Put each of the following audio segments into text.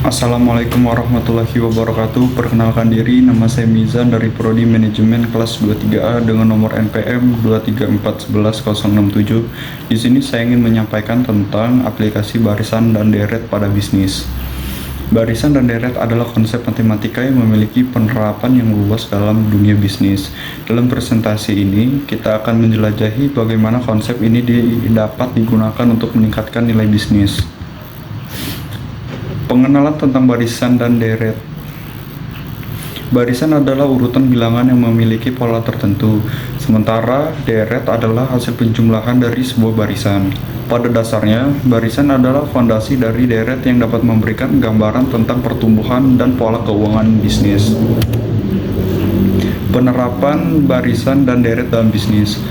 Assalamualaikum warahmatullahi wabarakatuh. Perkenalkan diri, nama saya Mizan dari Prodi Manajemen kelas 23A dengan nomor NPM 234111067. Di sini saya ingin menyampaikan tentang aplikasi barisan dan deret pada bisnis. Barisan dan deret adalah konsep matematika yang memiliki penerapan yang luas dalam dunia bisnis. Dalam presentasi ini, kita akan menjelajahi bagaimana konsep ini dapat digunakan untuk meningkatkan nilai bisnis. Pengenalan tentang barisan dan deret. Barisan adalah urutan bilangan yang memiliki pola tertentu, sementara deret adalah hasil penjumlahan dari sebuah barisan. Pada dasarnya, barisan adalah fondasi dari deret yang dapat memberikan gambaran tentang pertumbuhan dan pola keuangan bisnis. Penerapan barisan dan deret dalam bisnis.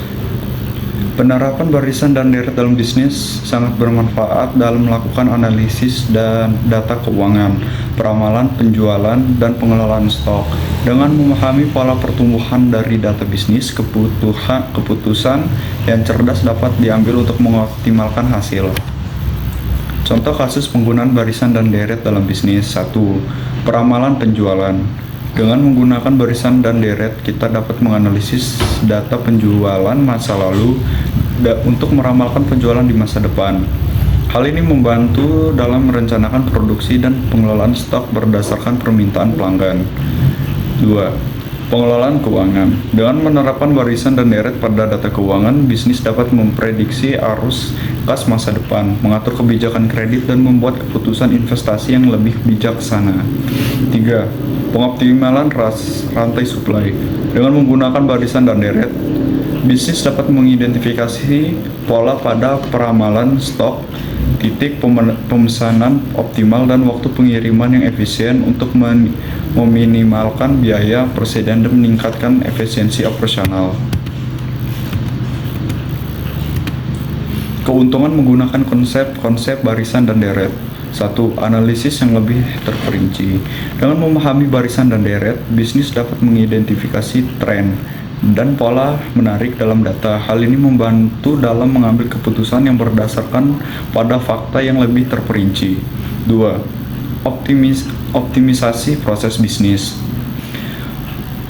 Penerapan barisan dan deret dalam bisnis sangat bermanfaat dalam melakukan analisis dan data keuangan, peramalan penjualan, dan pengelolaan stok. Dengan memahami pola pertumbuhan dari data bisnis, keputusan yang cerdas dapat diambil untuk mengoptimalkan hasil. Contoh kasus penggunaan barisan dan deret dalam bisnis. 1. Peramalan penjualan. Dengan menggunakan barisan dan deret, kita dapat menganalisis data penjualan masa lalu untuk meramalkan penjualan di masa depan. Hal ini membantu dalam merencanakan produksi dan pengelolaan stok berdasarkan permintaan pelanggan. 2. Pengelolaan keuangan. Dengan menerapkan barisan dan deret pada data keuangan, bisnis dapat memprediksi arus kas masa depan, mengatur kebijakan kredit, dan membuat keputusan investasi yang lebih bijaksana. 3. Pengoptimalan rantai supply. Dengan menggunakan barisan dan deret, bisnis dapat mengidentifikasi pola pada peramalan stok, titik pemesanan optimal, dan waktu pengiriman yang efisien untuk meminimalkan biaya persediaan dan meningkatkan efisiensi operasional. Keuntungan menggunakan konsep barisan dan deret. 1. Analisis yang lebih terperinci. Dengan memahami barisan dan deret, bisnis dapat mengidentifikasi tren dan pola menarik dalam data. Hal ini membantu dalam mengambil keputusan yang berdasarkan pada fakta yang lebih terperinci. 2. Optimisasi proses bisnis.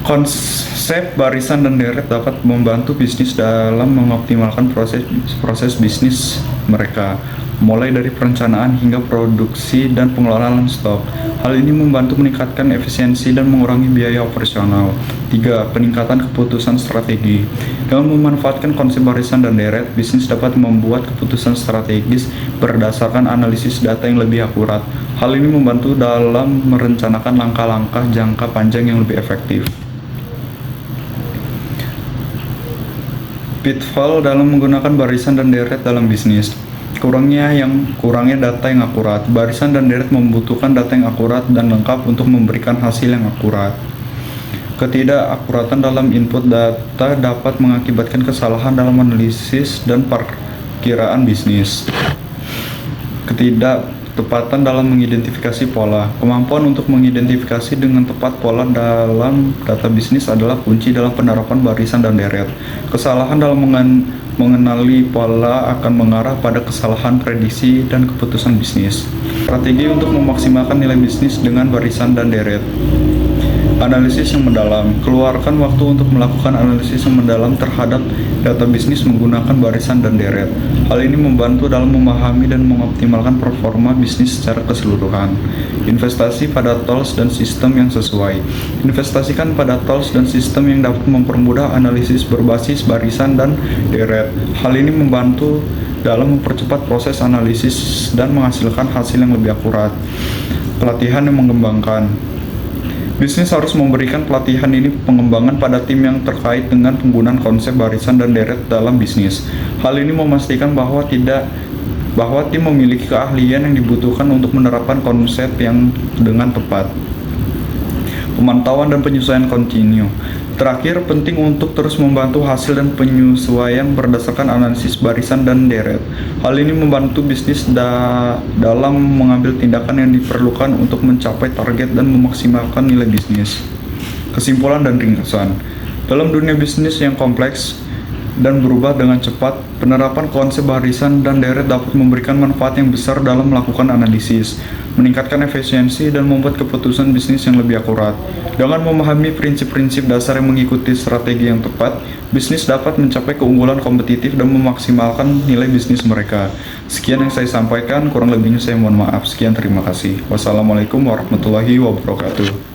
Konsep barisan dan deret dapat membantu bisnis dalam mengoptimalkan proses bisnis mereka, mulai dari perencanaan hingga produksi dan pengelolaan stok. Hal ini membantu meningkatkan efisiensi dan mengurangi biaya operasional. 3. Peningkatan keputusan strategi. Dengan memanfaatkan konsep barisan dan deret, bisnis dapat membuat keputusan strategis berdasarkan analisis data yang lebih akurat. Hal ini membantu dalam merencanakan langkah-langkah jangka panjang yang lebih efektif. Pitfall dalam menggunakan barisan dan deret dalam bisnis. Kurangnya data yang akurat. Barisan dan deret membutuhkan data yang akurat dan lengkap untuk memberikan hasil yang akurat. Ketidakakuratan dalam input data dapat mengakibatkan kesalahan dalam analisis dan perkiraan bisnis. Tepatan dalam mengidentifikasi pola. Kemampuan untuk mengidentifikasi dengan tepat pola dalam data bisnis adalah kunci dalam penerapan barisan dan deret. Kesalahan dalam mengenali pola akan mengarah pada kesalahan prediksi dan keputusan bisnis. Strategi untuk memaksimalkan nilai bisnis dengan barisan dan deret. Analisis yang mendalam. Keluarkan waktu untuk melakukan analisis yang mendalam terhadap data bisnis menggunakan barisan dan deret. Hal ini membantu dalam memahami dan mengoptimalkan performa bisnis secara keseluruhan. Investasi pada tools dan sistem yang sesuai. Investasikan pada tools dan sistem yang dapat mempermudah analisis berbasis barisan dan deret. Hal ini membantu dalam mempercepat proses analisis dan menghasilkan hasil yang lebih akurat. Pelatihan yang mengembangkan. Bisnis harus memberikan pelatihan ini pengembangan pada tim yang terkait dengan penggunaan konsep barisan dan deret dalam bisnis. Hal ini memastikan bahwa tim memiliki keahlian yang dibutuhkan untuk menerapkan konsep yang dengan tepat. Pemantauan dan penyesuaian kontinu. Terakhir, penting untuk terus membantu hasil dan penyesuaian berdasarkan analisis barisan dan deret. Hal ini membantu bisnis dalam mengambil tindakan yang diperlukan untuk mencapai target dan memaksimalkan nilai bisnis. Kesimpulan dan ringkasan. Dalam dunia bisnis yang kompleks, dan berubah dengan cepat. Penerapan konsep barisan dan deret dapat memberikan manfaat yang besar dalam melakukan analisis, meningkatkan efisiensi, dan membuat keputusan bisnis yang lebih akurat. Dengan memahami prinsip-prinsip dasar yang mengikuti strategi yang tepat, bisnis dapat mencapai keunggulan kompetitif dan memaksimalkan nilai bisnis mereka. Sekian yang saya sampaikan, kurang lebihnya saya mohon maaf. Sekian, terima kasih. Wassalamualaikum warahmatullahi wabarakatuh.